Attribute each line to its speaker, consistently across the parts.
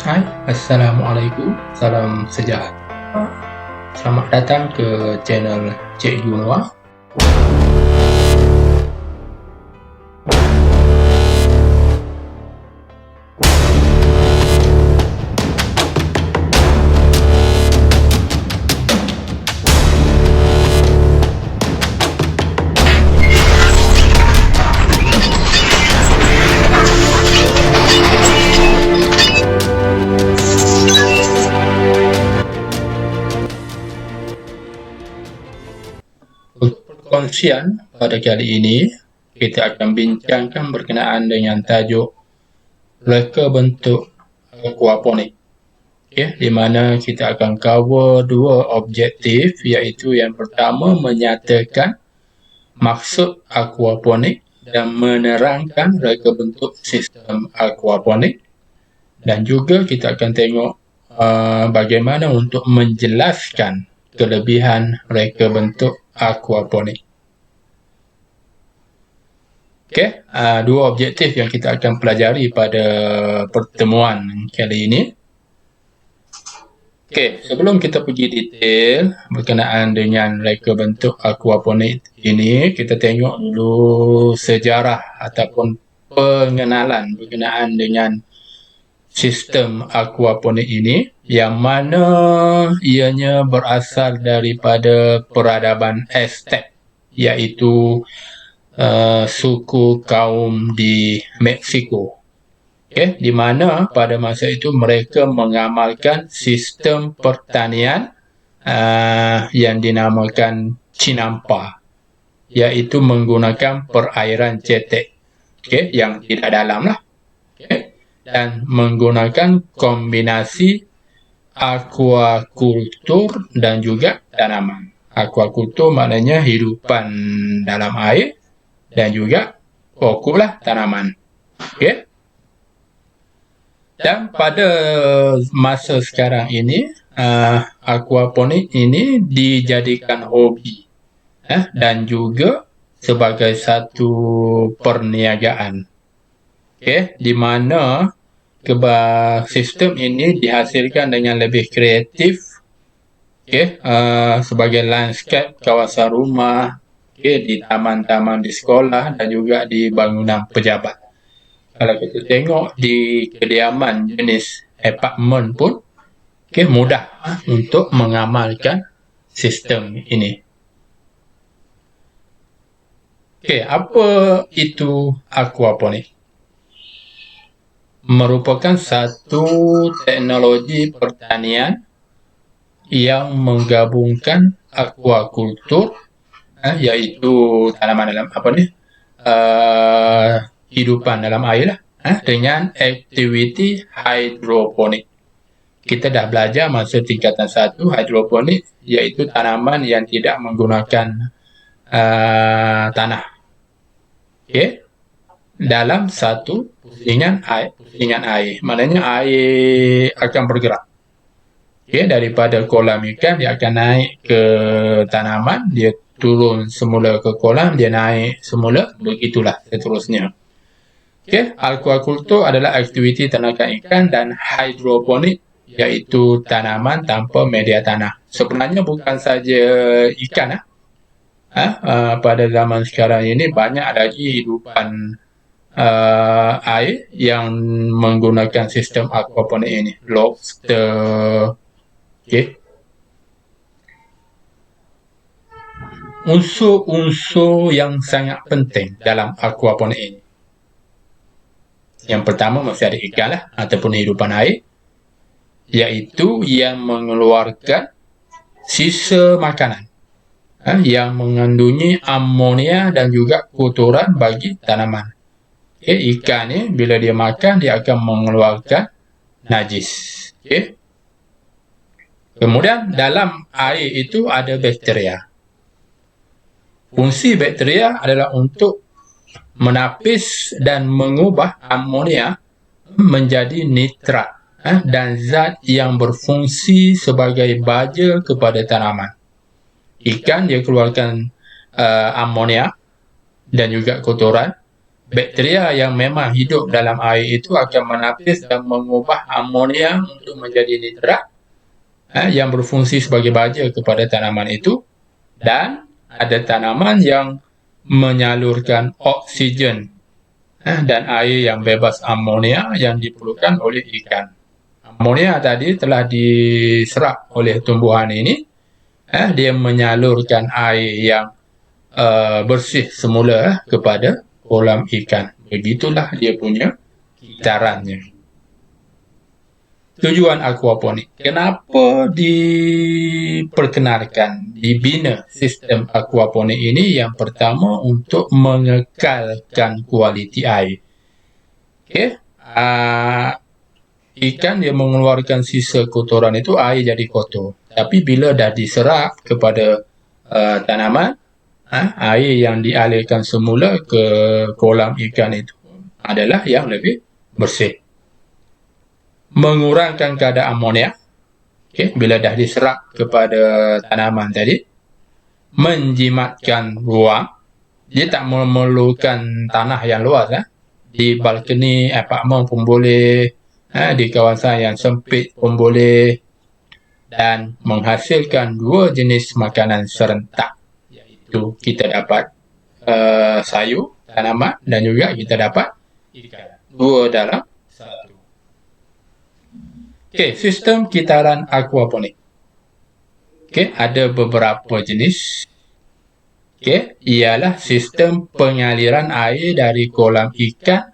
Speaker 1: Hai, Assalamualaikum, salam sejahtera. Selamat datang ke channel Cik Junwa. Untuk perkongsian pada kali ini, kita akan bincangkan berkenaan dengan tajuk reka bentuk aquaponik. Di mana kita akan cover dua objektif, iaitu yang pertama menyatakan maksud aquaponik dan menerangkan reka bentuk sistem aquaponik, dan juga kita akan tengok bagaimana untuk menjelaskan kelebihan reka bentuk aquaponik. Dua objektif yang kita akan pelajari pada pertemuan kali ini. Sebelum kita pergi detail berkenaan dengan reka bentuk aquaponik ini, kita tengok dulu sejarah ataupun pengenalan berkenaan dengan sistem aquaponik ini, yang mana ianya berasal daripada peradaban Aztec, iaitu suku kaum di Meksiko. Di mana pada masa itu mereka mengamalkan sistem pertanian yang dinamakan Chinampa, iaitu menggunakan perairan cetek yang tidak dalam lah, dan menggunakan kombinasi aquakultur dan juga tanaman. Aquakultur maknanya hidupan dalam air, dan juga pokoklah tanaman. Dan pada masa sekarang ini, aquaponik ini dijadikan hobi dan juga sebagai satu perniagaan. Di mana sistem ini dihasilkan dengan lebih kreatif, sebagai landscape kawasan rumah, di taman-taman di sekolah, dan juga di bangunan pejabat. Kalau kita tengok di kediaman jenis apartmen pun, mudah untuk mengamalkan sistem ini. Apa itu aquaponik? Merupakan satu teknologi pertanian yang menggabungkan aquakultur, yaitu tanaman dalam hidupan dalam air lah, dengan aktiviti hidroponik. Kita dah belajar masa tingkatan 1 hidroponik, iaitu tanaman yang tidak menggunakan tanah, dalam satu pusingan air. Maknanya air akan bergerak, daripada kolam ikan dia akan naik ke tanaman, dia turun semula ke kolam, dia naik semula, begitulah seterusnya. Aquakultur adalah aktiviti ternakan ikan, dan hidroponik iaitu tanaman tanpa media tanah. Sebenarnya bukan saja ikan, pada zaman sekarang ini banyak lagi hidupan air yang menggunakan sistem aquaponik ini. Lobster, unsur-unsur yang sangat penting dalam aquaponik ini. Yang pertama masih ada ikan lah, ataupun hidupan air, iaitu yang mengeluarkan sisa makanan yang mengandungi amonia dan juga kotoran bagi tanaman. Ikan ni bila dia makan, dia akan mengeluarkan najis. Kemudian dalam air itu ada bakteria. Fungsi bakteria adalah untuk menapis dan mengubah amonia menjadi nitrat dan zat yang berfungsi sebagai baja kepada tanaman. Ikan dia keluarkan amonia dan juga kotoran, Bakteria yang memang hidup dalam air itu akan menapis dan mengubah amonia untuk menjadi nitrat yang berfungsi sebagai baja kepada tanaman itu, dan ada tanaman yang menyalurkan oksigen dan air yang bebas amonia yang diperlukan oleh ikan. Amonia tadi telah diserap oleh tumbuhan ini, dia menyalurkan air yang bersih semula kepada kolam ikan. Begitulah dia punya kitarannya. Tujuan aquaponik. Kenapa diperkenalkan, dibina sistem aquaponik ini? Yang pertama, untuk mengekalkan kualiti air. Okey, ikan dia mengeluarkan sisa kotoran itu, air jadi kotor. Tapi bila dah diserap kepada tanaman, air yang dialirkan semula ke kolam ikan itu adalah yang lebih bersih. Mengurangkan kadar amonia, bila dah diserap kepada tanaman tadi. Menjimatkan ruang, dia tak memerlukan tanah yang luas. Di balkoni apartmen pun boleh, di kawasan yang sempit pun boleh, dan menghasilkan dua jenis makanan serentak, iaitu kita dapat sayur, tanaman, dan juga kita dapat ikan. Dua dalam satu. Okey, sistem kitaran aquaponik. Okey, ada beberapa jenis. Okey, ialah sistem pengaliran air dari kolam ikan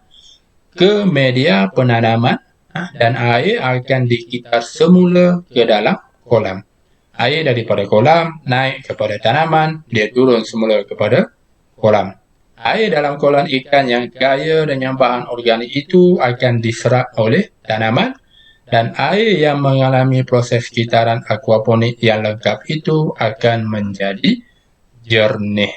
Speaker 1: ke media penanaman, dan air akan dikitar semula ke dalam kolam. Air daripada kolam naik kepada tanaman, dia turun semula kepada kolam. Air dalam kolam ikan yang kaya dengan bahan organik itu akan diserap oleh tanaman, dan air yang mengalami proses kitaran aquaponik yang lengkap itu akan menjadi jernih.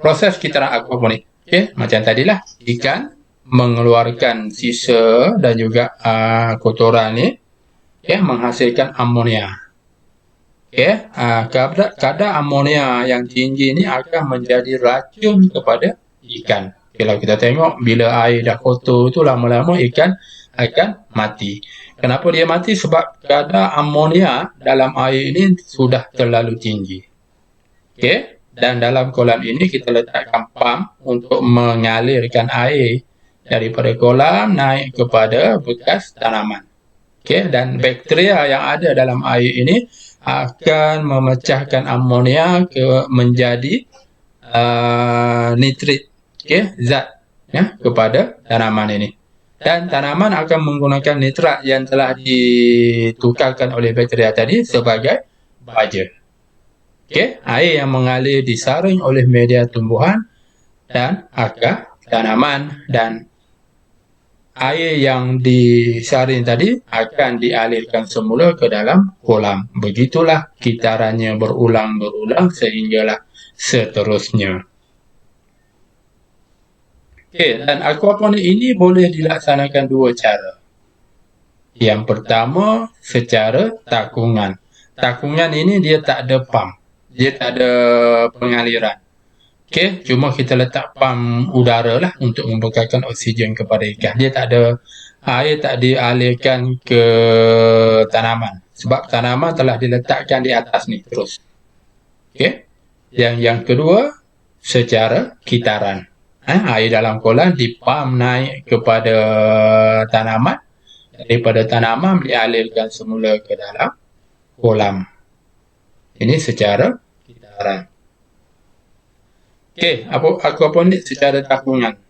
Speaker 1: Proses kitaran aquaponik, macam tadilah, ikan mengeluarkan sisa dan juga kotoran ni, menghasilkan amonia. Kadar amonia yang tinggi ni akan menjadi racun kepada ikan. Kalau kita tengok, bila air dah kotor tu, lama-lama ikan akan mati. Kenapa dia mati? Sebab kadar amonia dalam air ini sudah terlalu tinggi. Dan dalam kolam ini kita letakkan pump untuk mengalirkan air daripada kolam naik kepada bekas tanaman. Dan bakteria yang ada dalam air ini akan memecahkan amonia menjadi nitrit, zat kepada tanaman ini. Dan tanaman akan menggunakan nitrat yang telah ditukarkan oleh bakteria tadi sebagai baja. Air yang mengalir disaring oleh media tumbuhan dan akar tanaman, dan air yang disaring tadi akan dialirkan semula ke dalam kolam. Begitulah kitarannya berulang-berulang sehinggalah seterusnya. Dan aquaponik ini boleh dilaksanakan dua cara. Yang pertama, secara takungan. Takungan ini dia tak ada pump, dia tak ada pengaliran. Cuma kita letak pump udara lah untuk membekalkan oksigen kepada ikan. Dia tak ada, air tak dialirkan ke tanaman, sebab tanaman telah diletakkan di atas ni terus. Yang kedua, secara kitaran. Air dalam kolam dipam naik kepada tanaman, daripada tanaman dialirkan semula ke dalam kolam. Ini secara kitaran. Aquaponik secara takungan.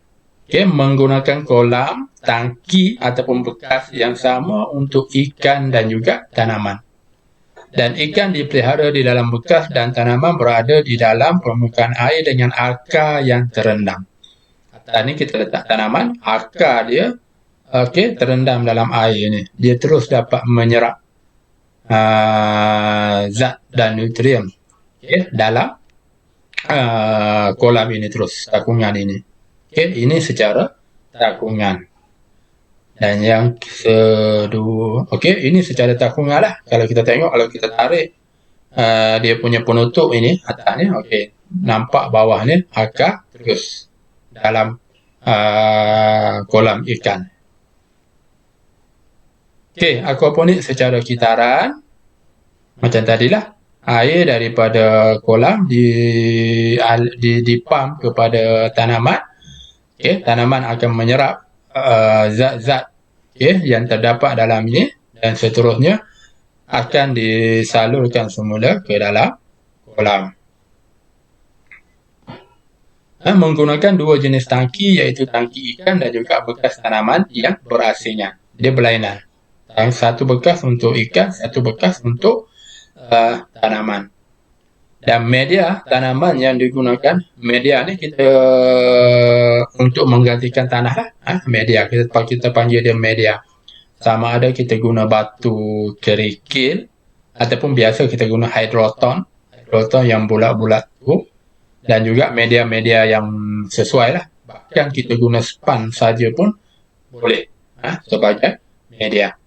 Speaker 1: Menggunakan kolam, tangki ataupun bekas yang sama untuk ikan dan juga tanaman. Dan ikan dipelihara di dalam bekas dan tanaman berada di dalam permukaan air dengan akar yang terendam. Atas ni kita letak tanaman, akar dia terendam dalam air ni. Dia terus dapat menyerap zat dan nutrien dalam kolam ini terus, takungan ini. Ini secara takungan. Dan yang kedua, ini secara takungan lah. Kalau kita tengok, kalau kita tarik dia punya penutup ini atasnya, okey, nampak bawahnya akar terus dalam kolam ikan. Okey, aquaponik secara kitaran macam tadilah, air daripada kolam dipam kepada tanaman. Okey, tanaman akan menyerap zat-zat yang terdapat dalam ini dan seterusnya akan disalurkan semula ke dalam kolam. Menggunakan dua jenis tangki, iaitu tangki ikan dan juga bekas tanaman yang berasingan. Dia berlainan. Satu bekas untuk ikan, satu bekas untuk tanaman. Dan media tanaman yang digunakan, media ni kita untuk menggantikan tanah lah. Media, kita panggil dia media. Sama ada kita guna batu kerikil ataupun biasa kita guna hidroton yang bulat-bulat tu, dan juga media-media yang sesuai lah. Bahkan kita guna span saja pun boleh sebagai media.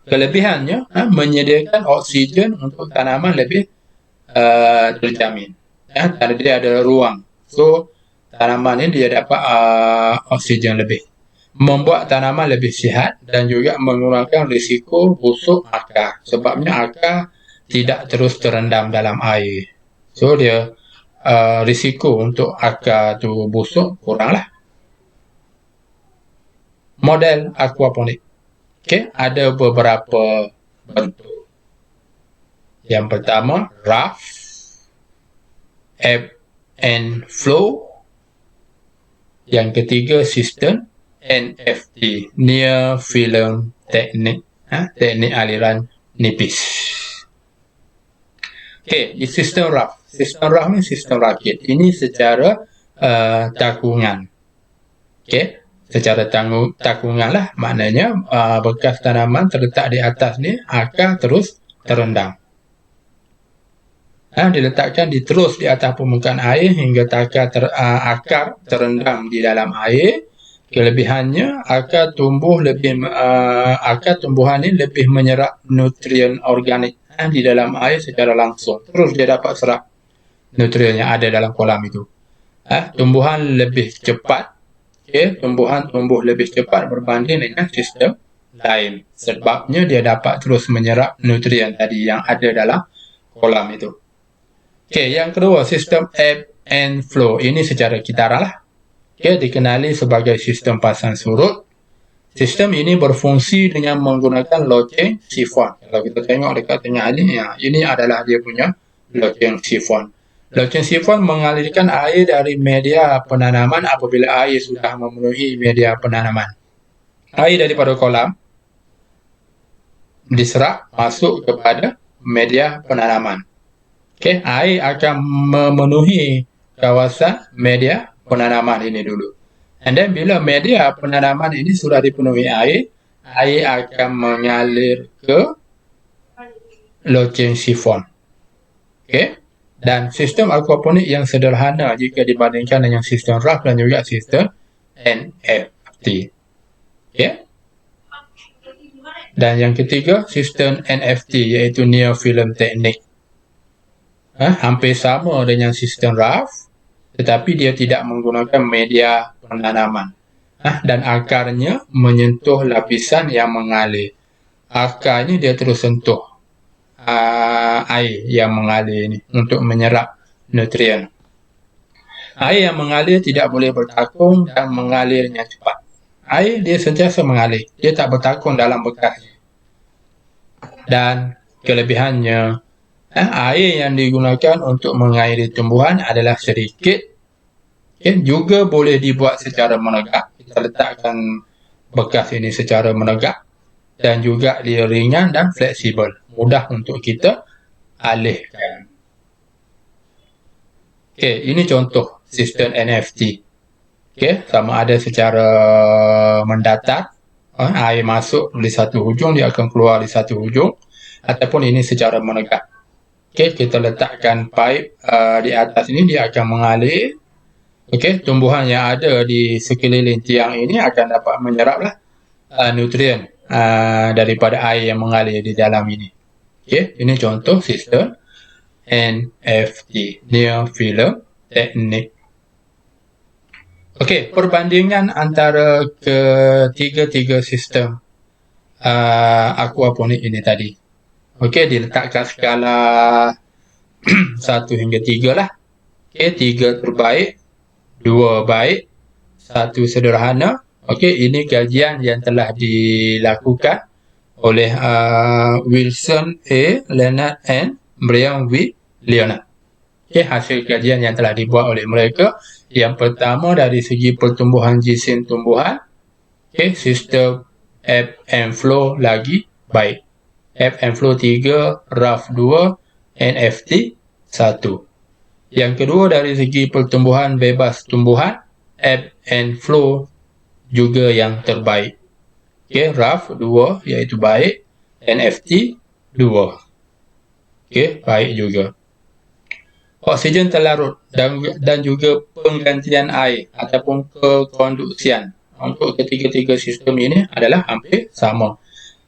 Speaker 1: Kelebihannya menyediakan oksigen untuk tanaman lebih terjamin. Karena dia ada ruang. So tanaman ini dia dapat oksigen lebih. Membuat tanaman lebih sihat dan juga mengurangkan risiko busuk akar. Sebabnya akar tidak terus terendam dalam air. So dia risiko untuk akar tu busuk kuranglah. Model aquaponik. Okey, ada beberapa bentuk. Yang pertama, rough, ebb and flow. Yang ketiga, sistem NFT, near film teknik, teknik aliran nipis. Okey, di sistem rough. Sistem rough ni sistem rakit. Ini secara takungan. Okey, secara takungan lah, maknanya bekas tanaman terletak di atas ni, akar terus terendam. Diletakkan terus di atas permukaan air hingga akar terendam di dalam air. Kelebihannya akar tumbuhan ini lebih menyerap nutrien organik di dalam air secara langsung. Terus dia dapat serap nutrien yang ada dalam kolam itu. Tumbuhan lebih cepat. Tumbuhan tumbuh lebih cepat berbanding dengan sistem lain. Sebabnya dia dapat terus menyerap nutrien tadi yang ada dalam kolam itu. Yang kedua, sistem ebb and flow. Ini secara kitaran lah. Dikenali sebagai sistem pasang surut. Sistem ini berfungsi dengan menggunakan loceng sifon. Kalau kita tengok dekat tengah ini adalah dia punya loceng sifon. Loceng sifon mengalirkan air dari media penanaman apabila air sudah memenuhi media penanaman. Air daripada kolam diserap masuk kepada media penanaman. Air akan memenuhi kawasan media penanaman ini dulu. And then bila media penanaman ini sudah dipenuhi air akan mengalir ke loceng sifon. Dan sistem aquaponik yang sederhana jika dibandingkan dengan sistem rough dan juga sistem NFT. Dan yang ketiga, sistem NFT, iaitu near film teknik. Hampir sama dengan sistem rough, tetapi dia tidak menggunakan media penanaman. Dan akarnya menyentuh lapisan yang mengalir. Akarnya dia terus sentuh air yang mengalir ini untuk menyerap nutrien. Air yang mengalir tidak boleh bertakung dan mengalirnya cepat. Air dia sentiasa mengalir, dia tak bertakung dalam bekasnya. Dan kelebihannya, air yang digunakan untuk mengairi tumbuhan adalah sedikit. Juga boleh dibuat secara menegak. Kita letakkan bekas ini secara menegak. Dan juga dia ringan dan fleksibel. Mudah untuk kita alihkan. Ini contoh sistem NFT. Sama ada secara mendatar. Air masuk di satu hujung, dia akan keluar di satu hujung. Ataupun ini secara menegak. Kita letakkan pipe di atas ini, dia akan mengalir. Tumbuhan yang ada di sekeliling tiang ini akan dapat menyeraplah nutrien daripada air yang mengalir di dalam ini. Okey, ini contoh sistem NFT, Near Field Technique. Okey, perbandingan antara ketiga-tiga sistem aquaponik ini tadi. Okey, diletakkan skala 1 hingga 3 lah. Okey, 3 terbaik, 2 baik, 1 sederhana. Okey, ini kajian yang telah dilakukan oleh Wilson A. Leonard and Brian W. Leonard. Okey, hasil kajian yang telah dibuat oleh mereka. Yang pertama dari segi pertumbuhan jisim tumbuhan, okey, sistem ebb and flow lagi baik. Ebb and flow 3, RAF 2, NFT 1. Yang kedua dari segi pertumbuhan bebas tumbuhan, ebb and flow juga yang terbaik. Okey, RAF 2 iaitu baik, NFT 2. Okey, baik juga. Oksigen terlarut dan juga penggantian air ataupun kekonduksian untuk ketiga-tiga sistem ini adalah hampir sama.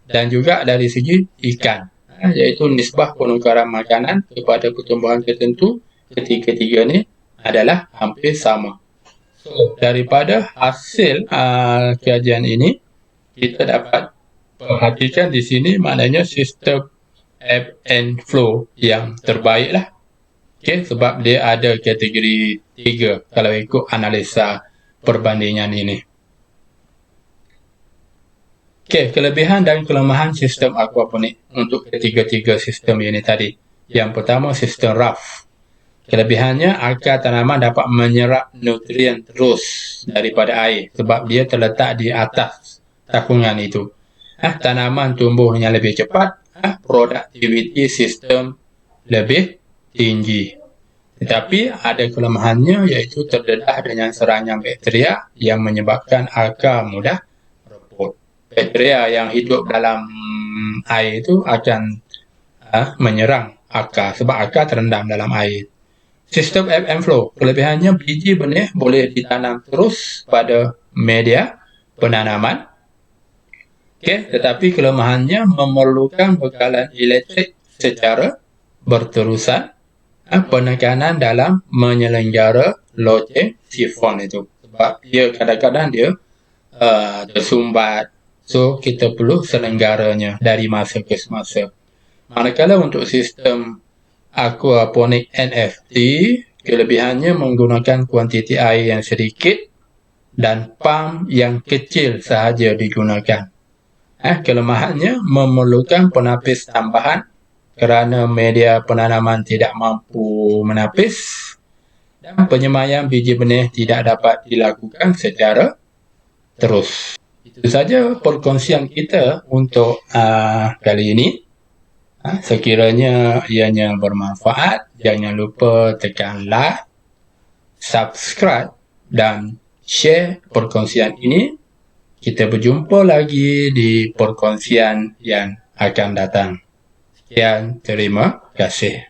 Speaker 1: Dan juga dari segi ikan, iaitu nisbah penukaran makanan kepada pertumbuhan tertentu, ketiga-tiga ini adalah hampir sama. So, daripada hasil kajian ini, kita dapat perhatikan di sini maknanya sistem ebb and flow yang terbaik lah. Okay, sebab dia ada kategori 3 kalau ikut analisa perbandingan ini. Okay, kelebihan dan kelemahan sistem aquaponik untuk ketiga-tiga sistem ini tadi. Yang pertama, sistem RAF. Kelebihannya, akar tanaman dapat menyerap nutrien terus daripada air sebab dia terletak di atas takungan itu. Tanaman tumbuhnya lebih cepat, produktiviti sistem lebih tinggi. Tetapi ada kelemahannya iaitu terdedah dengan serangan bakteria yang menyebabkan akar mudah repot. Bakteria yang hidup dalam air itu akan menyerang akar sebab akar terendam dalam air. Sistem ebb and flow, kelebihannya biji benih boleh ditanam terus pada media penanaman. Okay, tetapi kelemahannya memerlukan bekalan elektrik secara berterusan, penekanan dalam menyelenggara loceng sifon itu. Sebab dia kadang-kadang dia tersumbat. So, kita perlu selenggaranya dari masa ke semasa. Manakala untuk sistem aquaponik NFT, kelebihannya menggunakan kuantiti air yang sedikit dan pump yang kecil sahaja digunakan. Kelemahannya memerlukan penapis tambahan kerana media penanaman tidak mampu menapis dan penyemaian biji benih tidak dapat dilakukan secara terus. Itu saja perkongsian kita untuk kali ini. Sekiranya ianya bermanfaat, jangan lupa tekan like, subscribe dan share perkongsian ini. Kita berjumpa lagi di perkongsian yang akan datang. Sekian, terima kasih.